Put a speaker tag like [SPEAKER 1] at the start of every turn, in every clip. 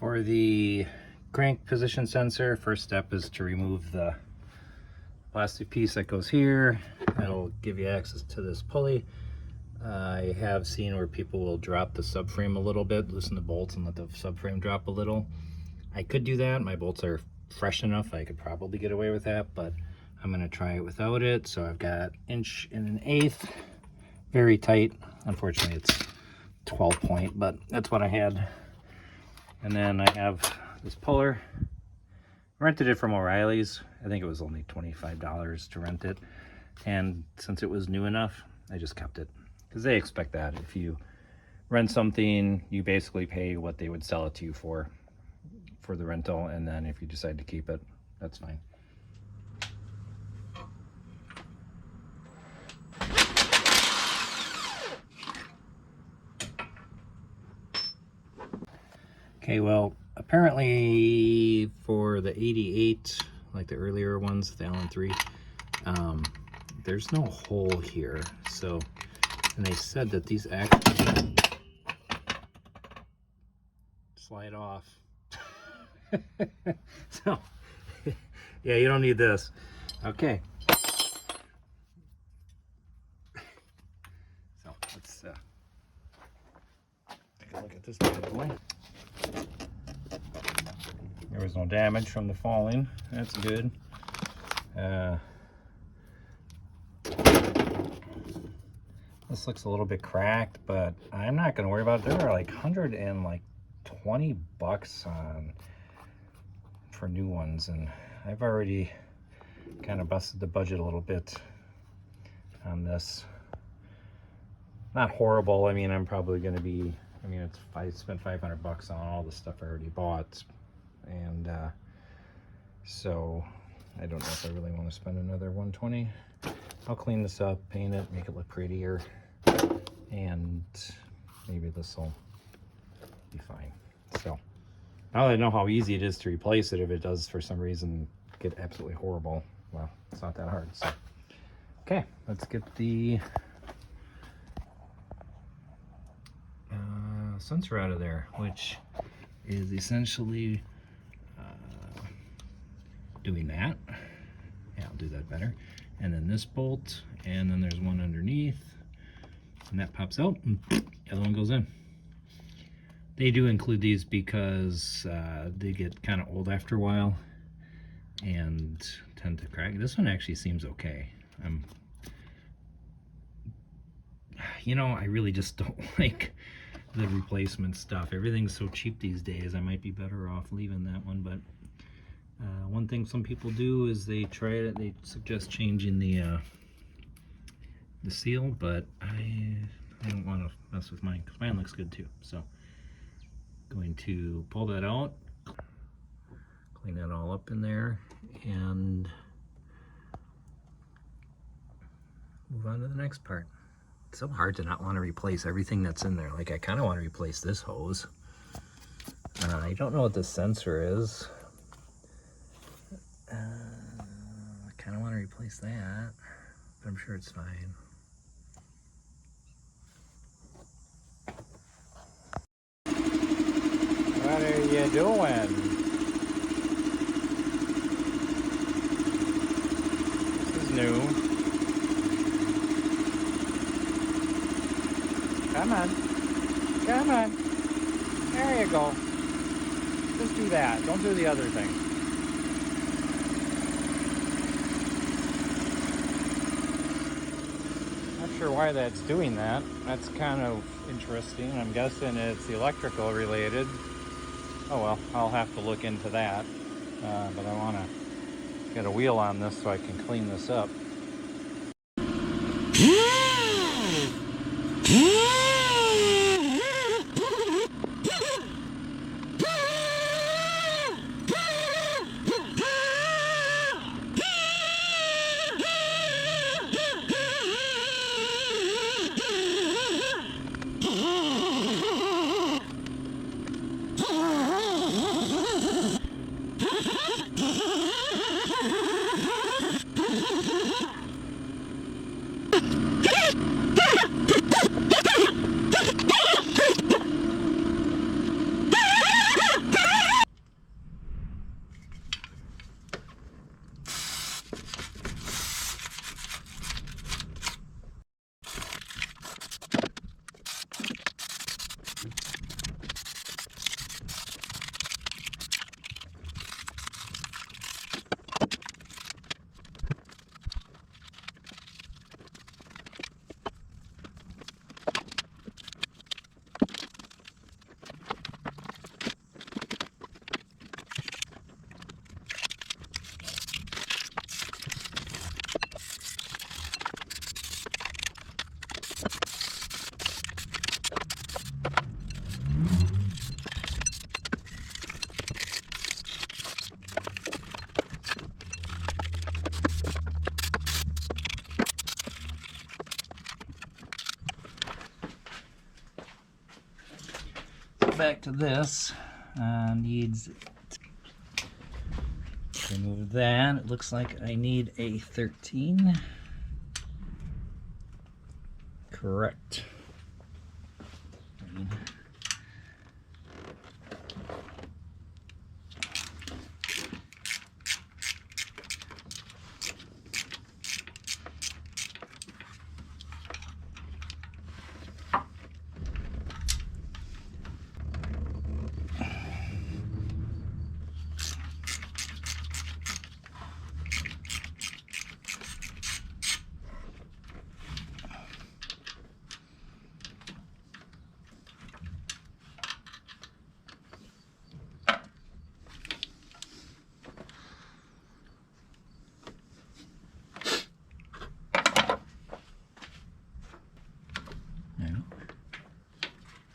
[SPEAKER 1] For the crank position sensor, first step is to remove the plastic piece that goes here. That'll give you access to this pulley. I have seen where people will drop the subframe a little bit, loosen the bolts and let the subframe drop a little. I could do that. My bolts are fresh enough, I could probably get away with that, but I'm gonna try it without it. So I've got 1 1/8, very tight. Unfortunately, it's 12 point, but that's what I had. And then I have this puller. Rented it from O'Reilly's. I think it was only $25 to rent it. And since it was new enough, I just kept it. Because they expect that. If you rent something, you basically pay what they would sell it to you for the rental. And then if you decide to keep it, that's fine. Okay, well, apparently for the 88, like the earlier ones, the LN3, there's no hole here. So, and they said that these actually slide off. So, yeah, you don't need this. Okay. So, let's take a look at this bad boy. There was no damage from the falling. That's good. This looks a little bit cracked, but I'm not going to worry about it. There are like $120 for new ones, and I've already kind of busted the budget a little bit on this. Not horrible. I mean, I'm probably going to be. I mean, I spent $500 on all the stuff I already bought, and so I don't know if I really want to spend another $120. I'll clean this up, paint it, make it look prettier, and maybe this will be fine. So now that I know how easy it is to replace it, if it does for some reason get absolutely horrible, well, it's not that hard. So okay, let's get the sensor out of there, which is essentially doing that. Yeah, I'll do that better. And then this bolt, and then there's one underneath, and that pops out, and the other one goes in. They do include these because they get kind of old after a while and tend to crack. This one actually seems okay. You know, I really just don't like the replacement stuff. Everything's so cheap these days. I might be better off leaving that one, but one thing some people do is they try it. They suggest changing the seal, but I don't want to mess with mine because mine looks good too. So, going to pull that out, clean that all up in there, and move on to the next part. It's so hard to not want to replace everything that's in there. Like, I kind of want to replace this hose. I don't know what this sensor is. I kind of want to replace that, but I'm sure it's fine. What are you doing? This is new. Come on. Come on. There you go. Just do that. Don't do the other thing. Not sure why that's doing that. That's kind of interesting. I'm guessing it's electrical related. Oh well, I'll have to look into that. But I want to get a wheel on this so I can clean this up. back to this. Needs to remove that. It looks like I need a 13. Correct.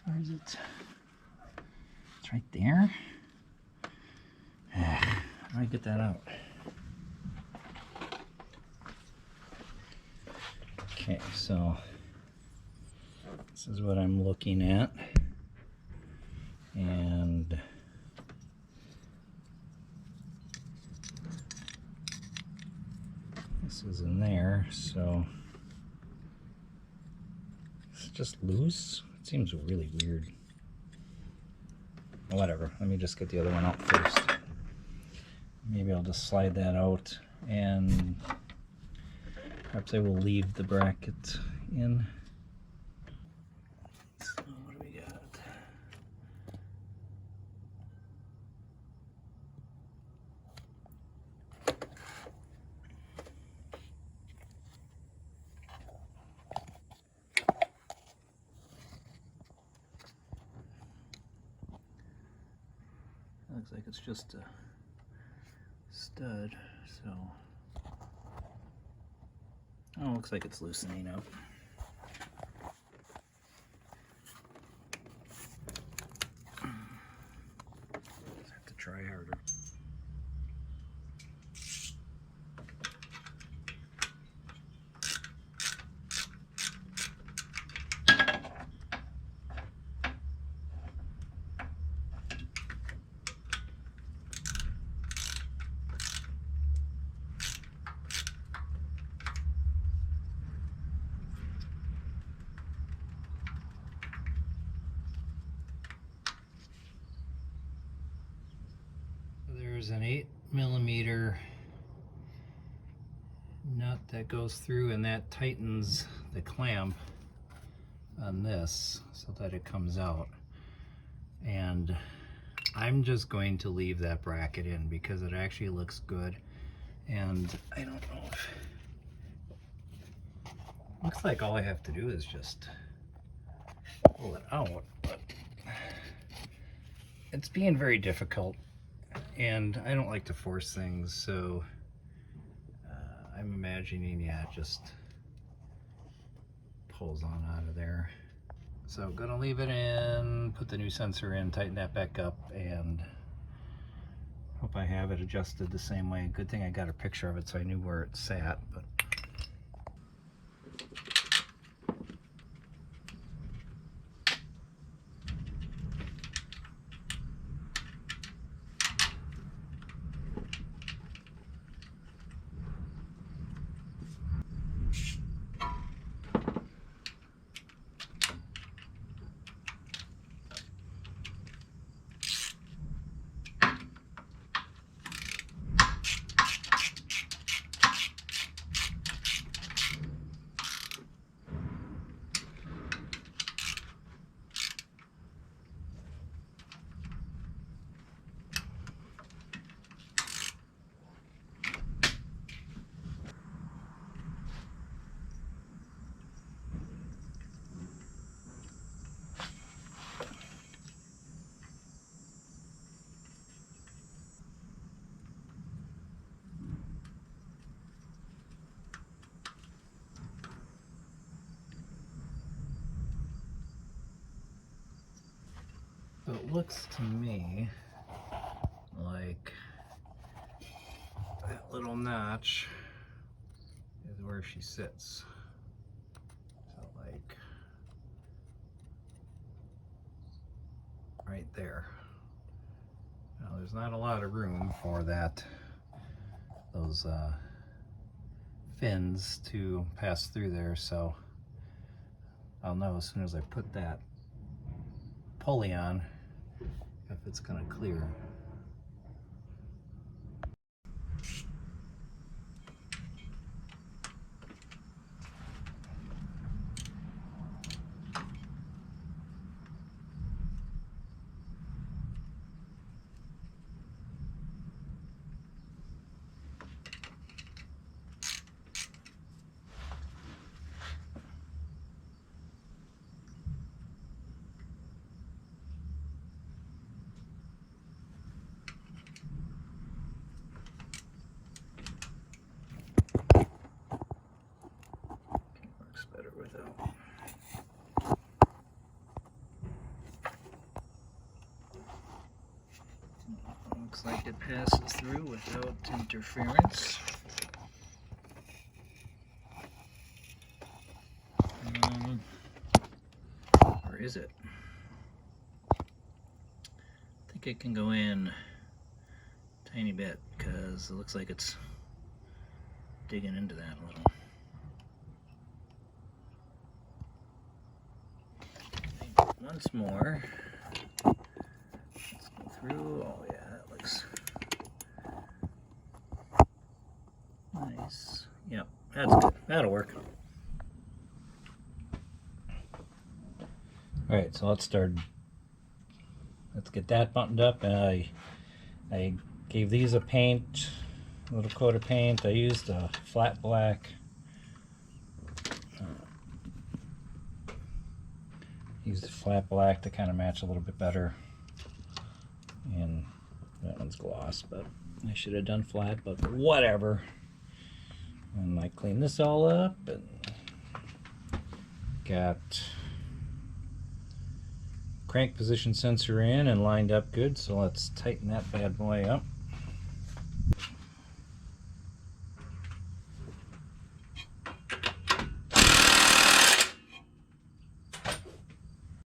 [SPEAKER 1] Where is it? It's right there. How do I get that out? Okay, so this is what I'm looking at. And this is in there, so it's just loose. It seems really weird. Whatever, let me just get the other one out first. Maybe I'll just slide that out, and perhaps I will leave the bracket in. So what do we got? Looks like it's just a stud, so oh, looks like it's loosening up. Just have to try harder. There's an 8mm nut that goes through, and that tightens the clamp on this so that it comes out. And I'm just going to leave that bracket in because it actually looks good. And I don't know if looks like all I have to do is just pull it out, but it's being very difficult. And I don't like to force things, so I'm imagining, yeah, it just pulls on out of there. So gonna leave it in, put the new sensor in, tighten that back up, and hope I have it adjusted the same way. Good thing I got a picture of it so I knew where it sat. But so it looks to me like that little notch is where she sits. So like right there. Now there's not a lot of room for those fins to pass through there, so I'll know as soon as I put that pulley on if it's going to clear. Works better without. Looks like it passes through without interference. Or is it? I think it can go in a tiny bit because it looks like it's digging into that a little. Once more. Let's go through. Oh yeah, that looks nice. Yep, that's good. That'll work. Alright, so let's get that buttoned up, and I gave these a paint, a little coat of paint. I used a flat black. Used a flat black to kind of match a little bit better. And that one's gloss, but I should have done flat, but whatever. And I cleaned this all up and got crank position sensor in and lined up good, so let's tighten that bad boy up.